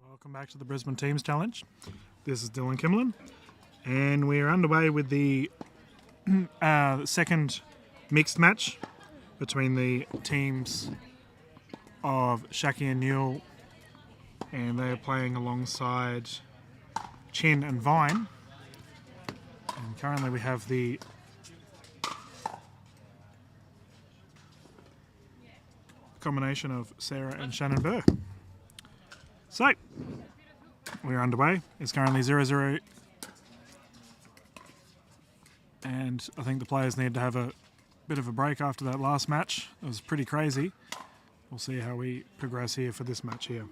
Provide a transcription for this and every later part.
Welcome back to the Brisbane Teams Challenge. This is Dylan Kimlin, and we are underway with the second mixed match between the teams of Shaki and Newell, and they are playing alongside Chin and Vine. And currently we have the combination of Sarah and Shannon Burr. So, we're underway. It's currently 0-0. And I think the players need to have a bit of a break after that last match. It was pretty crazy. We'll see how we progress here for this match here.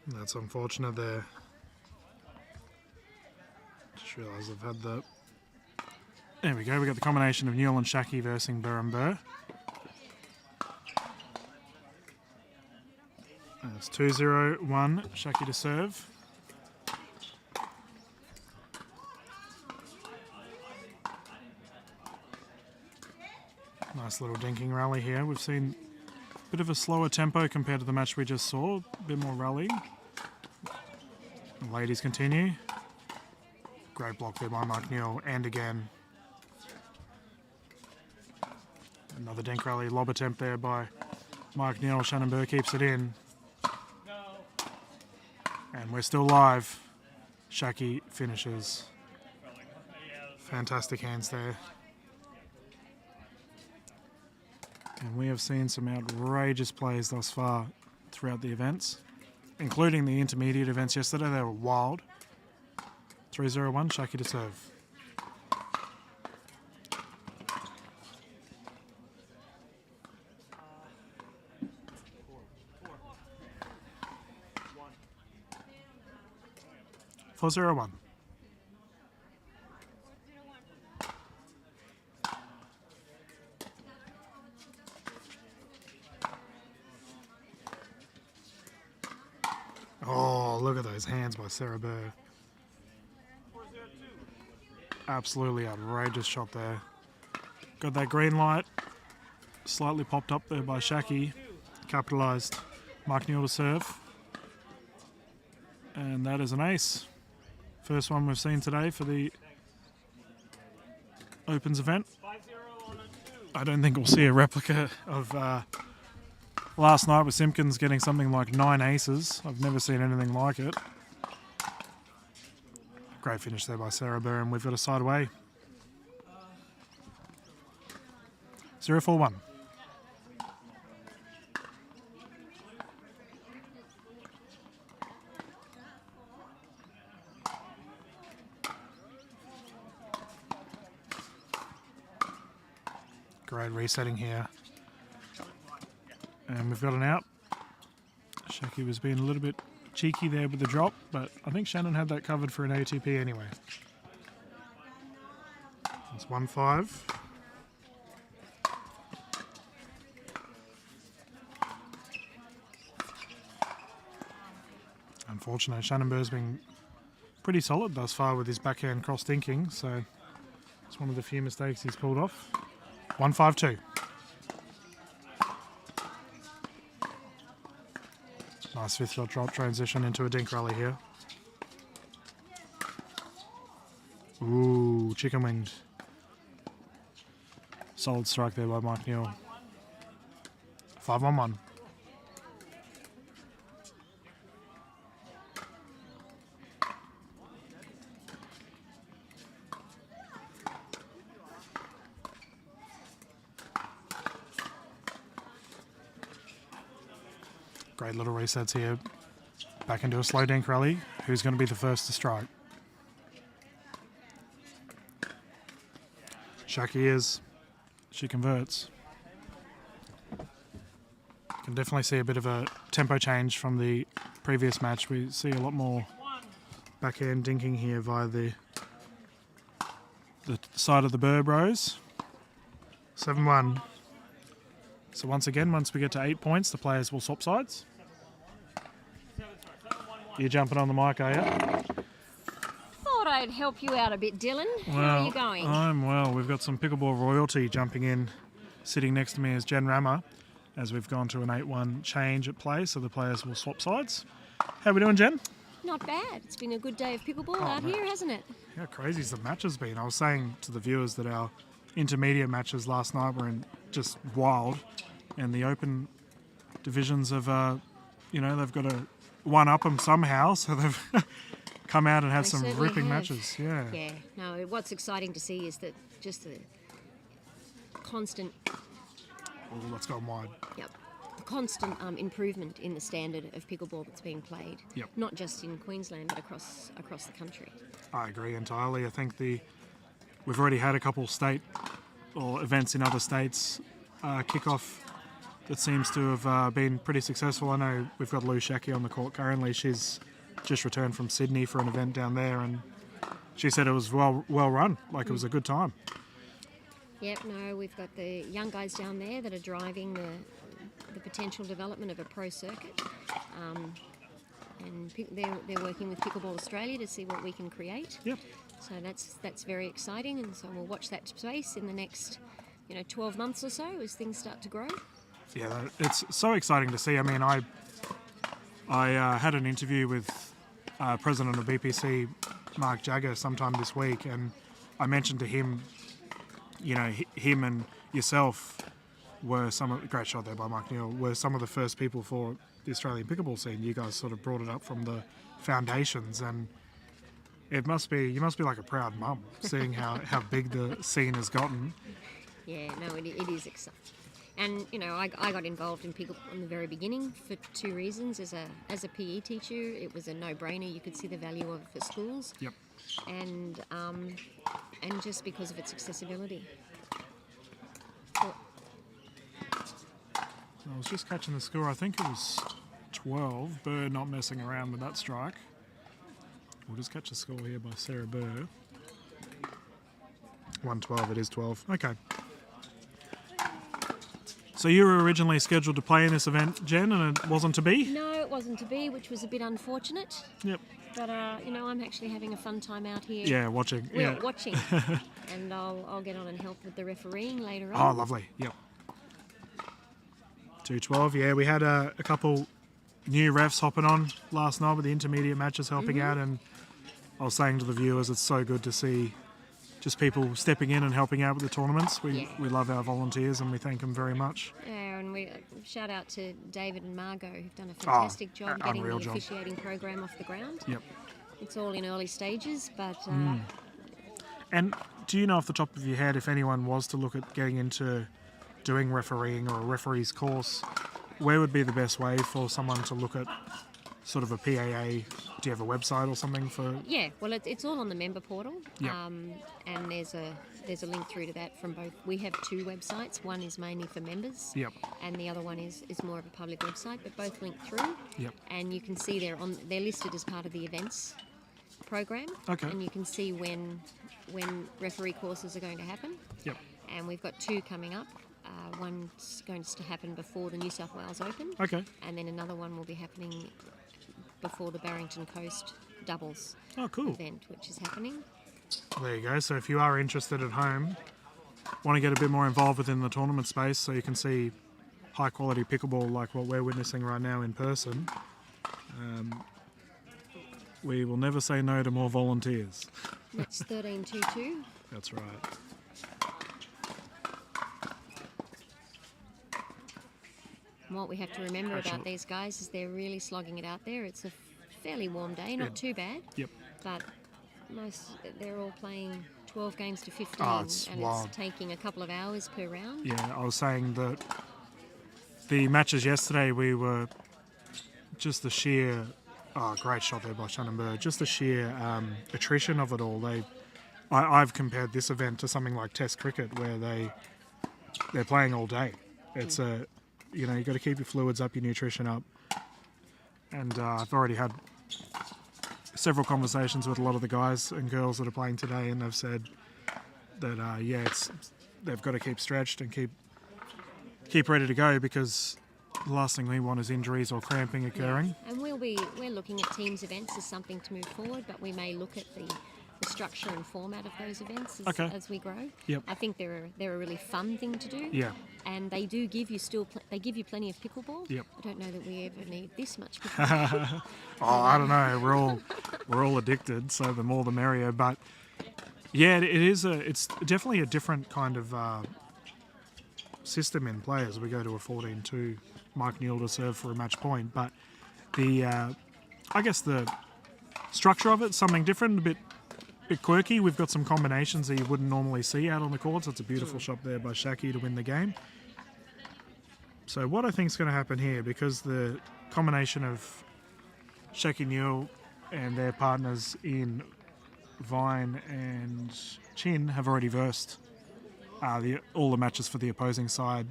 That's unfortunate there. Just realised I've had the... There we go, we got the combination of Newell and Shaki versus Burr and Burr. It's 2-0-1, Shaki to serve. Nice little dinking rally here. We've seen a bit of a slower tempo compared to the match we just saw. A bit more rallying. The ladies continue. Great block there by Mark Newell, and again. Another dink rally, lob attempt there by Mark Newell. Shannon Burr keeps it in. And we're still live. Shaki finishes. Fantastic hands there. And we have seen some outrageous plays thus far throughout the events, including the intermediate events yesterday. They were wild. 3-0-1, Shaki to serve. Four 0-1. Oh, look at those hands by Sarah Burr. Absolutely outrageous shot there. Got that green light. Slightly popped up there by Shaki. Capitalised. Mark Newell to serve. And that is an ace. First one we've seen today for the Opens event. I don't think we'll see a replica of last night with Simpkins getting something like 9 aces. I've never seen anything like it. Great finish there by Sarah Burr, and we've got a side away. 0-4-1. Great resetting here. And we've got an out. Shaki was being a little bit cheeky there with the drop, but I think Shannon had that covered for an ATP anyway. It's 1-5. Unfortunately, Shannon Burr's been pretty solid thus far with his backhand cross dinking, so it's one of the few mistakes he's pulled off. 1-5-2. Nice fifth shot drop transition into a dink rally here. Ooh, chicken winged. Solid strike there by Mark Newell. 5-1-1. Great little resets here. Back into a slow dink rally. Who's going to be the first to strike? Shaki is. She converts. Can definitely see a bit of a tempo change from the previous match. We see a lot more backhand dinking here via the the side of the Burr Bros. 7-1. So once again, once we get to 8 points, the players will swap sides. You're jumping on the mic, are you? Thought I'd help you out a bit, Dylan. How are you going? I'm well. We've got some pickleball royalty jumping in. Sitting next to me is Jen Rammer, as we've gone to an 8-1 change at play, so the players will swap sides. How are we doing, Jen? Not bad. It's been a good day of pickleball out here, hasn't it? How crazy's the match has been. I was saying to the viewers that our intermediate matches last night were just wild, and the open divisions have, they've got to one-up them somehow, so they've come out and had some ripping matches. Yeah. Yeah. No, what's exciting to see is that just the constant... Oh, let's go wide. Yep. The constant improvement in the standard of pickleball that's being played. Yep. Not just in Queensland, but across the country. I agree entirely. I think we've already had a couple state or events in other states kick off that seems to have been pretty successful. I know we've got Lou Shackey on the court currently. She's just returned from Sydney for an event down there, and she said it was well run, like it was a good time. Yep, no, we've got the young guys down there that are driving the potential development of a pro circuit. And they're working with Pickleball Australia to see what we can create. Yep. So that's very exciting, and so we'll watch that space in the next 12 months or so as things start to grow. Yeah, it's so exciting to see. I mean, I had an interview with President of BPC, Mark Jagger, sometime this week, and I mentioned to him, him and yourself were great shot there by Mike Neal, were some of the first people for the Australian pickleball scene. You guys sort of brought it up from the foundations, and you must be like a proud mum seeing how big the scene has gotten. Yeah, no, it is exciting. And I got involved in pickleball from the very beginning for two reasons. As a PE teacher, it was a no-brainer. You could see the value of it for schools. Yep. And just because of its accessibility. I was just catching the score. I think it was 12. Burr not messing around with that strike. We'll just catch the score here by Sarah Burr. 1-12. It is 12. Okay. So you were originally scheduled to play in this event, Jen, and it wasn't to be? No, it wasn't to be, which was a bit unfortunate. Yep. But, I'm actually having a fun time out here. Yeah, watching. We're watching. And I'll get on and help with the refereeing later on. Oh, lovely. Yep. 2-12. Yeah, we had a couple new refs hopping on last night with the intermediate matches helping out, and I was saying to the viewers, it's so good to see just people stepping in and helping out with the tournaments. We love our volunteers and we thank them very much. Yeah, and we shout out to David and Margot who've done a fantastic job getting the officiating program off the ground. Yep. It's all in early stages, but... And do you know off the top of your head if anyone was to look at getting into doing refereeing or a referee's course, where would be the best way for someone to look at sort of a PAA? Do you have a website or something for? Yeah, well, it's all on the member portal. Yep. And there's a link through to that from both. We have two websites. One is mainly for members. Yep. And the other one is more of a public website, but both link through. Yep. And you can see they're listed as part of the events program. Okay. And you can see when referee courses are going to happen. Yep. And we've got two coming up. One's going to happen before the New South Wales Open. Okay. And then another one will be happening before the Barrington Coast doubles event, which is happening. There you go. So if you are interested at home, want to get a bit more involved within the tournament space so you can see high quality pickleball like what we're witnessing right now in person, we will never say no to more volunteers. That's 13-2-2. That's right. And what we have to remember about these guys is they're really slogging it out there. It's a fairly warm day, not too bad. Yep. But they're all playing 12 games to 15, it's taking a couple of hours per round. Yeah, I was saying that the matches yesterday, we were just the sheer, great shot there by Shannon Bird, just the sheer attrition of it all. I've compared this event to something like Test cricket where they're playing all day. It's you've got to keep your fluids up, your nutrition up. And I've already had several conversations with a lot of the guys and girls that are playing today, and they've said that they've got to keep stretched and keep ready to go, because the last thing we want is injuries or cramping occurring. And we're looking at teams events as something to move forward, but we may look at the structure and format of those events as we grow. Yep. I think they're a really fun thing to do. Yeah. And they do give you they give you plenty of pickleball. Yep. I don't know that we ever need this much pickleball. I don't know. We're all addicted, so the more the merrier. But yeah, it's definitely a different kind of system in play as we go to a 14-2. Mike Neal to serve for a match point, but I guess the structure of it's something different, a bit quirky. We've got some combinations that you wouldn't normally see out on the courts. It's a beautiful shot there by Shaki to win the game. So what I think is going to happen here, because the combination of Shaki Neal and their partners in Vine and Chin have already versed all the matches for the opposing side.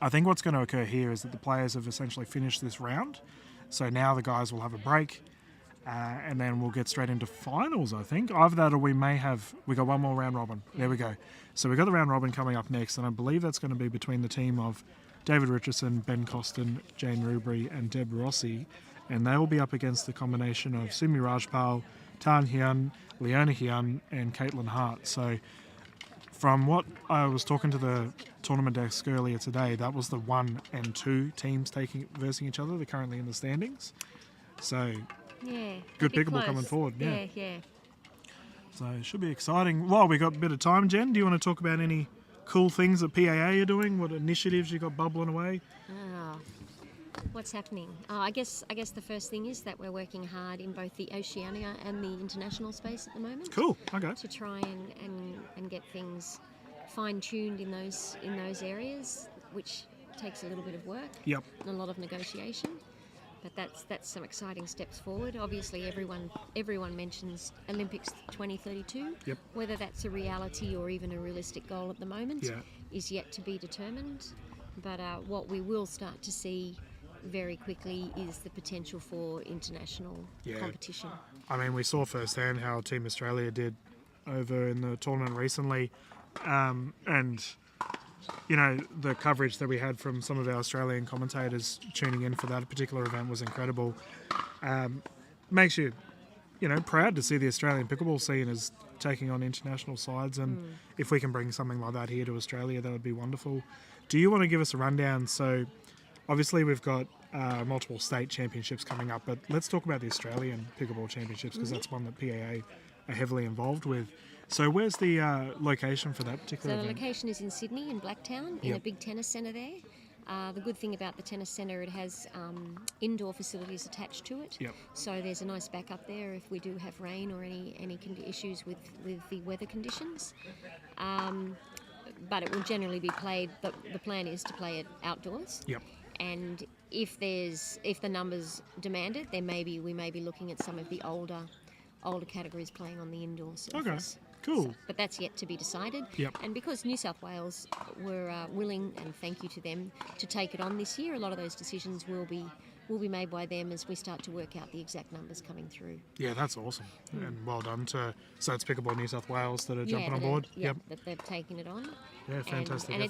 I think what's going to occur here is that the players have essentially finished this round. So now the guys will have a break, and then we'll get straight into finals, I think. Either that or we got one more round robin. There we go. So we've got the round robin coming up next, and I believe that's going to be between the team of David Richardson, Ben Costin, Jane Rubery, and Deb Rossi. And they will be up against the combination of Sumi Rajpal, Tan Hyun, Leona Hyun, and Caitlin Hart. So from what I was talking to the tournament desk earlier today, that was the 1 and 2 teams versing each other. They're currently in the standings. So good pickleball coming forward. Yeah. So it should be exciting. Well, we got a bit of time, Jen. Do you want to talk about any cool things that PAA are doing? What initiatives you got bubbling away? What's happening? I guess the first thing is that we're working hard in both the Oceania and the international space at the moment. Cool. Okay. To try and get things fine-tuned in those areas, which takes a little bit of work. Yep. And a lot of negotiation. But that's some exciting steps forward. Obviously, everyone mentions Olympics 2032. Yep. Whether that's a reality or even a realistic goal at the moment is yet to be determined. But what we will start to see very quickly is the potential for international competition. I mean, we saw firsthand how Team Australia did over in the tournament recently, and you know, the coverage that we had from some of our Australian commentators tuning in for that particular event was incredible. Makes you proud to see the Australian pickleball scene as taking on international sides, and if we can bring something like that here to Australia, that would be wonderful. Do you want to give us a rundown? So obviously we've got multiple state championships coming up, but let's talk about the Australian Pickleball Championships, because that's one that PAA are heavily involved with. So where's the location for that particular event? So the location is in Sydney, in Blacktown, in a big tennis centre there. The good thing about the tennis centre, it has indoor facilities attached to it. Yep. So there's a nice backup there if we do have rain or any issues with the weather conditions. But it will generally be played. The plan is to play it outdoors. Yep. And if the numbers demand it, then we may be looking at some of the older categories playing on the indoor surface. Okay. Cool. So, but that's yet to be decided. Yep. And because New South Wales were willing, and thank you to them, to take it on this year, a lot of those decisions will be made by them as we start to work out the exact numbers coming through. Yeah, that's awesome. And well done to... So it's Pickleball New South Wales that are jumping on board? Yep, that they've taken it on. Yeah, fantastic. And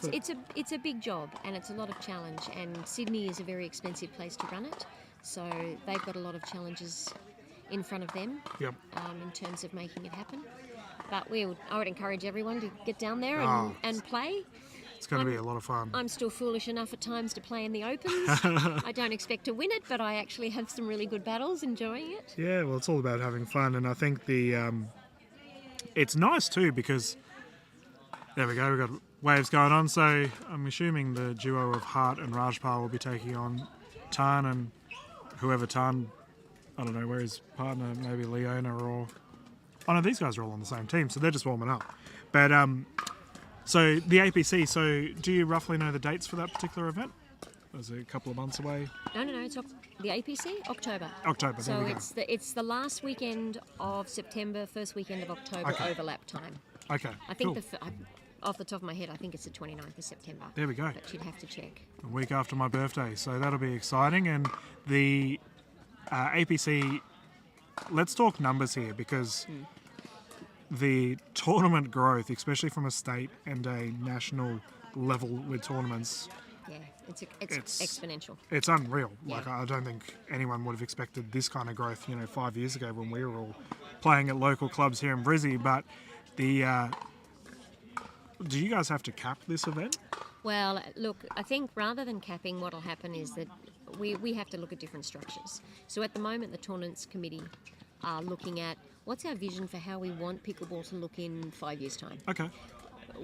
it's a big job, and it's a lot of challenge, and Sydney is a very expensive place to run it, so they've got a lot of challenges in front of them in terms of making it happen. But I would encourage everyone to get down there and play. It's going to be a lot of fun. I'm still foolish enough at times to play in the Opens. I don't expect to win it, but I actually have some really good battles, enjoying it. Yeah, well, it's all about having fun, and I think it's nice too, because there we go, we've got waves going on. So I'm assuming the duo of Hart and Rajpal will be taking on Tan, and whoever Tan, I don't know where his partner, maybe Leona or... Oh no, these guys are all on the same team, so they're just warming up. But so the APC, so do you roughly know the dates for that particular event? Is it a couple of months away? No, it's the APC, October. October, there we go. So it's the last weekend of September, first weekend of October, overlap time. Okay, I think cool. off the top of my head, I think it's the 29th of September. There we go. But you'd have to check. A week after my birthday, so that'll be exciting. And the APC, let's talk numbers here, because the tournament growth, especially from a state and a national level with tournaments, yeah, it's exponential. It's unreal. Yeah. Like, I don't think anyone would have expected this kind of growth, 5 years ago when we were all playing at local clubs here in Brisbane. But do you guys have to cap this event? Well, look, I think rather than capping, what will happen is that we have to look at different structures. So at the moment, the Tournaments Committee are looking at what's our vision for how we want pickleball to look in 5 years' time. Okay.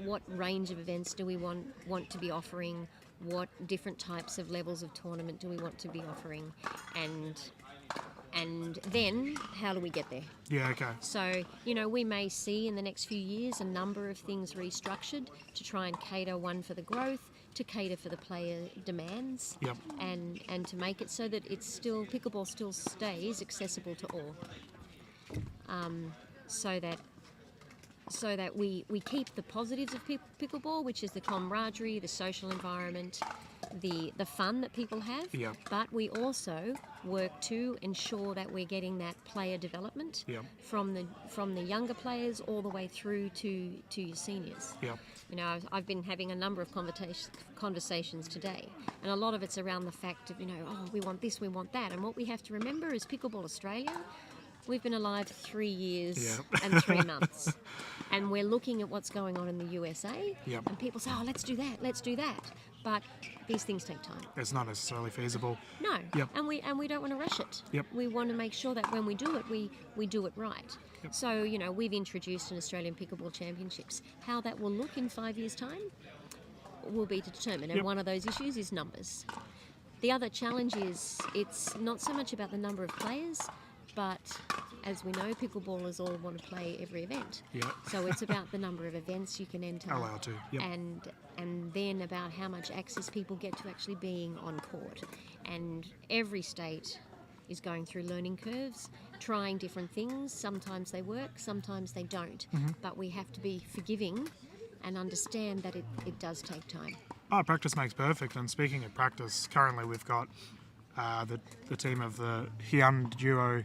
What range of events do we want to be offering? What different types of levels of tournament do we want to be offering? And then how do we get there? Yeah, okay. So, we may see in the next few years a number of things restructured to try and cater, one, for the growth, to cater for the player demands, Yep. and to make it so that pickleball still stays accessible to all. So that we keep the positives of pickleball, which is the camaraderie, the social environment, the fun that people have. Yeah. But we also work to ensure that we're getting that player development from the younger players all the way through to your seniors. Yeah. I've been having a number of conversations today, and a lot of it's around the fact of, we want this, we want that. And what we have to remember is Pickleball Australia, we've been alive 3 years and 3 months. And we're looking at what's going on in the USA, and people say, let's do that. But these things take time. It's not necessarily feasible. No, Yep. and we don't want to rush it. Yep. We want to make sure that when we do it, we do it right. Yep. So, we've introduced an Australian Pickleball Championships. How that will look in 5 years' time will be determined, and one of those issues is numbers. The other challenge is it's not so much about the number of players, but as we know, pickleballers all want to play every event. Yeah. So it's about the number of events you can enter. Allowed to. Yep. And then about how much access people get to actually being on court. And every state is going through learning curves, trying different things. Sometimes they work, sometimes they don't. Mm-hmm. But we have to be forgiving and understand that it does take time. Practice makes perfect. And speaking of practice, currently we've got the team of the Hyun duo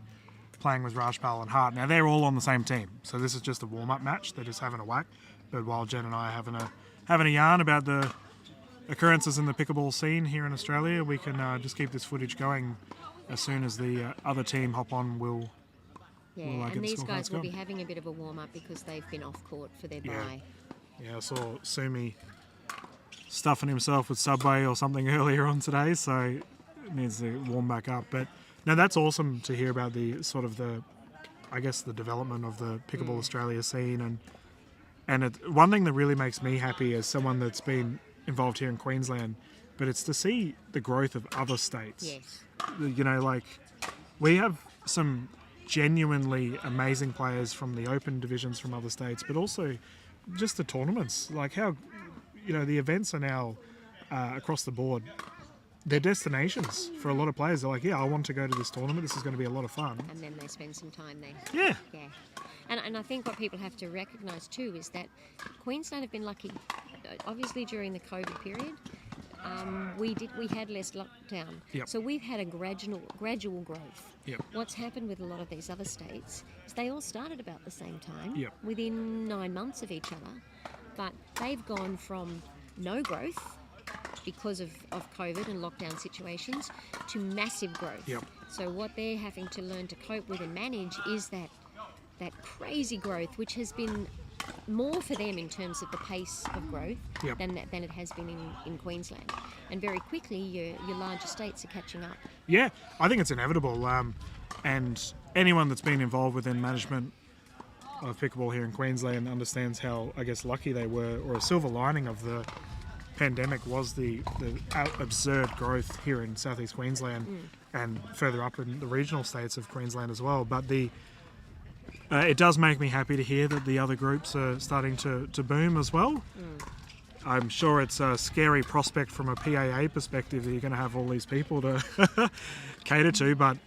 playing with Rajpal and Hart. Now, they're all on the same team, so this is just a warm-up match. They're just having a whack. But while Jen and I are having a yarn about the occurrences in the pickleball scene here in Australia, we can just keep this footage going. As soon as the other team hop on, we'll and these guys will be having a bit of a warm-up because they've been off court for their bye. Yeah, I saw Sumi stuffing himself with Subway or something earlier on today, so it needs to warm back up. But no, that's awesome to hear about the sort of the development of the Pickleball Australia scene, and one thing that really makes me happy as someone that's been involved here in Queensland, but it's to see the growth of other states. Yes. Like we have some genuinely amazing players from the open divisions from other states, but also just the tournaments. Like how, the events are now across the board. They're destinations for a lot of players. They're like, I want to go to this tournament. This is going to be a lot of fun. And then they spend some time there. Yeah. Yeah. And I think what people have to recognise too is that Queensland have been lucky. Obviously, during the COVID period, we had less lockdown. Yep. So we've had a gradual growth. Yep. What's happened with a lot of these other states is they all started about the same time, Yep. within 9 months of each other. But they've gone from no growth because of COVID and lockdown situations to massive growth. Yep. So what they're having to learn to cope with and manage is that crazy growth, which has been more for them in terms of the pace of growth than it has been in Queensland. And very quickly, your larger states are catching up. Yeah, I think it's inevitable. And anyone that's been involved within management of pickleball here in Queensland understands how, lucky they were, or a silver lining of the pandemic was the absurd growth here in southeast Queensland and further up in the regional states of Queensland as well. But it does make me happy to hear that the other groups are starting to boom as well. I'm sure it's a scary prospect from a PAA perspective that you're going to have all these people to cater to, but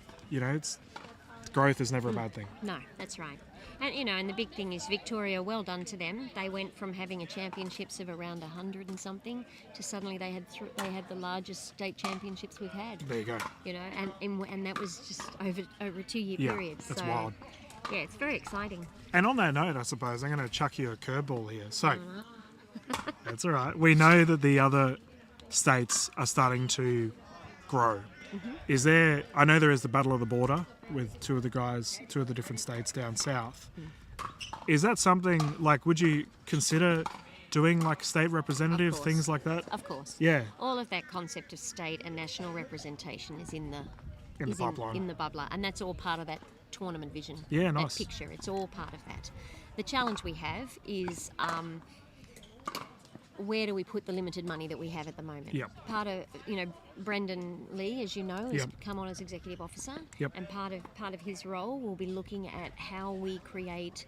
growth is never a bad thing. No, that's right. And and the big thing is Victoria, well done to them. They went from having a championships of around 100 and something to suddenly they had the largest state championships we've had. There you go. And that was just over a 2-year period. That's wild. Yeah, it's very exciting. And on that note, I suppose, I'm going to chuck you a curveball here. So, that's all right. We know that the other states are starting to grow. Is there, I know there is the Battle of the Border with two of the different states down south. Is that something, like, would you consider doing like state representative, things like that? Of course. Yeah. All of that concept of state and national representation is in the pipeline. In the bubbler, and that's all part of that tournament vision. Yeah, nice. That picture, it's all part of that. The challenge we have is where do we put the limited money that we have at the moment? Yep. Part of, Brendan Lee, as you know, has Yep. come on as executive officer, Yep. and part of his role will be looking at how we create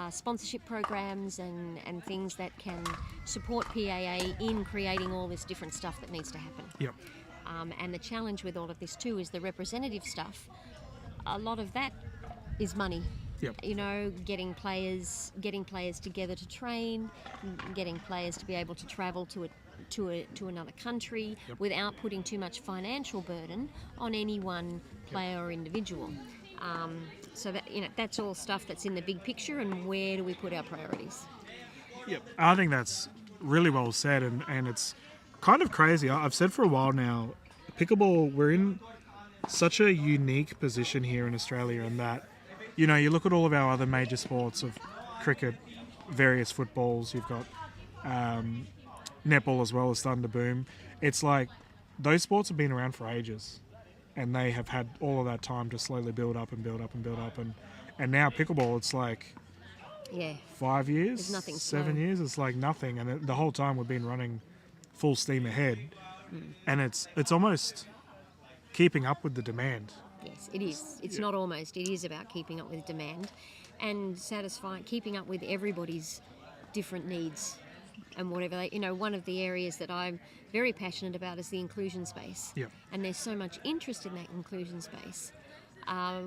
sponsorship programs and things that can support PAA in creating all this different stuff that needs to happen. Yep. And the challenge with all of this too is the representative stuff. A lot of that is money. Yep. Getting players together to train, getting players to be able to travel to another country without putting too much financial burden on any one player or individual. So that that's all stuff that's in the big picture, and where do we put our priorities? Yep. I think that's really well said, and it's kind of crazy. I've said for a while now, pickleball, we're in such a unique position here in Australia, in that, you look at all of our other major sports of cricket, various footballs, you've got netball as well as starting to boom. It's like those sports have been around for ages, and they have had all of that time to slowly build up, and now pickleball, it's like 5 years, There's nothing 7 slow. years, it's like nothing, and the whole time we've been running full steam ahead, and it's almost keeping up with the demand. Yes, it is. It's not almost. It is about keeping up with demand and keeping up with everybody's different needs and whatever. One of the areas that I'm very passionate about is the inclusion space. Yep. And there's so much interest in that inclusion space.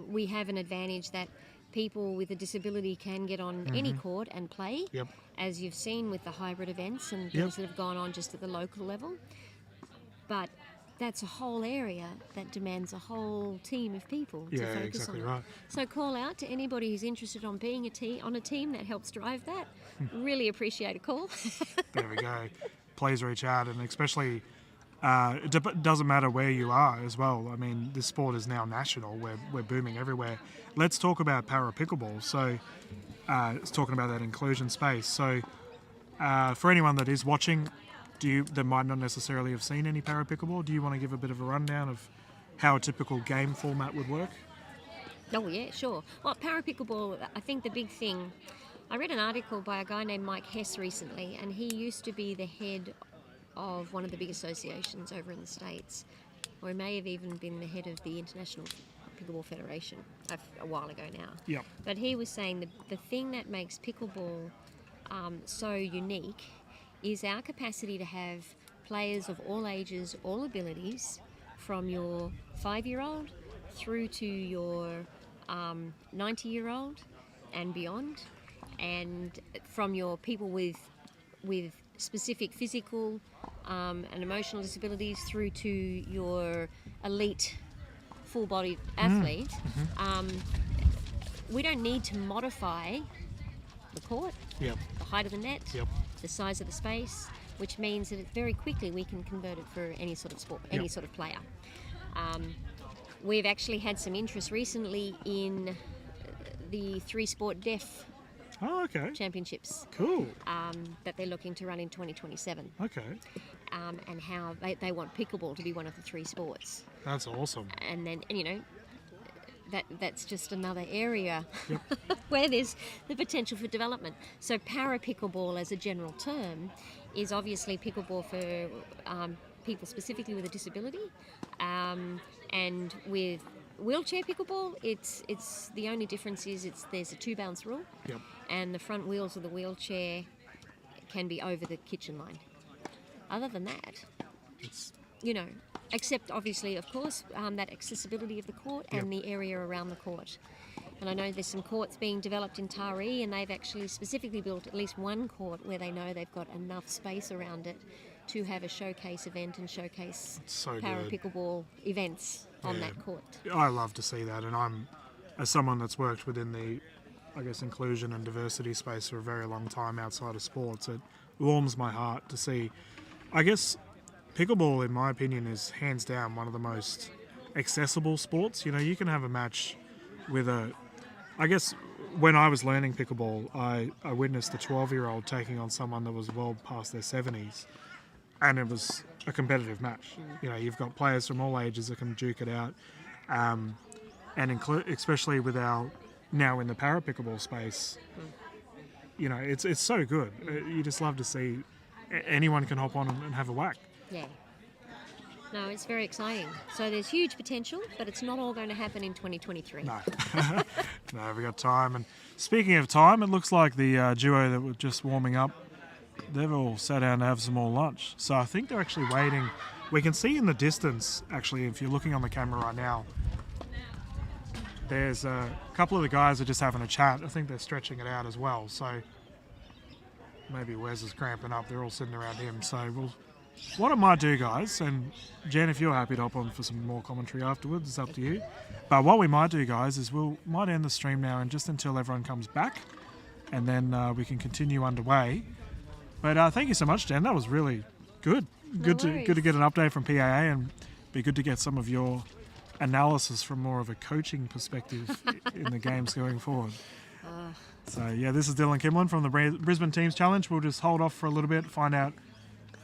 We have an advantage that people with a disability can get on any court and play, as you've seen with the hybrid events and things that have gone on just at the local level. But that's a whole area that demands a whole team of people to focus exactly on. right. So call out to anybody who's interested on being on a team that helps drive that. Really appreciate a call. There we go. Please reach out, and especially it doesn't matter where you are as well. I mean, this sport is now national. We're booming everywhere. Let's talk about para pickleball. So it's talking about that inclusion space. So for anyone that is watching, that might not necessarily have seen any para pickleball, do you want to give a bit of a rundown of how a typical game format would work? Oh yeah, sure. Well, para pickleball, I think the big thing, I read an article by a guy named Mike Hess recently, and he used to be the head of one of the big associations over in the States, or he may have even been the head of the International Pickleball Federation a while ago now. Yep. But he was saying the thing that makes pickleball so unique is our capacity to have players of all ages, all abilities, from your 5-year-old through to your 90-year-old and beyond, and from your people with specific physical and emotional disabilities through to your elite full-bodied athlete. We don't need to modify the court, the height of the net, the size of the space, which means that very quickly we can convert it for any sort of sport, any sort of player. We've actually had some interest recently in the 3-sport deaf championships. Cool. That they're looking to run in 2027. Okay. And how they want pickleball to be one of the 3 sports. That's awesome. And then, that's just another area where there's the potential for development. So para pickleball as a general term is obviously pickleball for people specifically with a disability, and with wheelchair pickleball, it's the only difference is there's a 2-bounce rule, and the front wheels of the wheelchair can be over the kitchen line. Other than that, It's except obviously, of course, that accessibility of the court and the area around the court. And I know there's some courts being developed in Taree, and they've actually specifically built at least one court where they know they've got enough space around it to have a showcase event and showcase para pickleball events on that court. I love to see that, and I'm as someone that's worked within the, I guess, inclusion and diversity space for a very long time outside of sports, it warms my heart to see. I guess pickleball, in my opinion, is hands down one of the most accessible sports. You know, you can have a match with I guess when I was learning pickleball, I witnessed a 12-year-old taking on someone that was well past their 70s, and it was a competitive match. You know, you've got players from all ages that can duke it out, and especially with our now in the para pickleball space, you know, it's so good. You just love to see anyone can hop on and have a whack. Yeah. No, it's very exciting. So there's huge potential, but it's not all going to happen in 2023. No. No, we've got time. And speaking of time, it looks like the duo that were just warming up, they've all sat down to have some more lunch. So I think they're actually waiting. We can see in the distance, actually, if you're looking on the camera right now, there's a couple of the guys are just having a chat. I think they're stretching it out as well. So maybe Wes is cramping up. They're all sitting around him. So what I might do, guys, and Jen, if you're happy to hop on for some more commentary afterwards, it's up to you. But what we might do, guys, is might end the stream now and just until everyone comes back, and then we can continue underway. But thank you so much, Jen. That was really good. Good to get an update from PAA, and be good to get some of your analysis from more of a coaching perspective in the games going forward. So yeah, this is Dylan Kimlin from the Brisbane Teams Challenge. We'll just hold off for a little bit, find out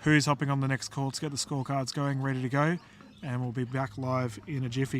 who's hopping on the next courts, get the scorecards going, ready to go, and we'll be back live in a jiffy.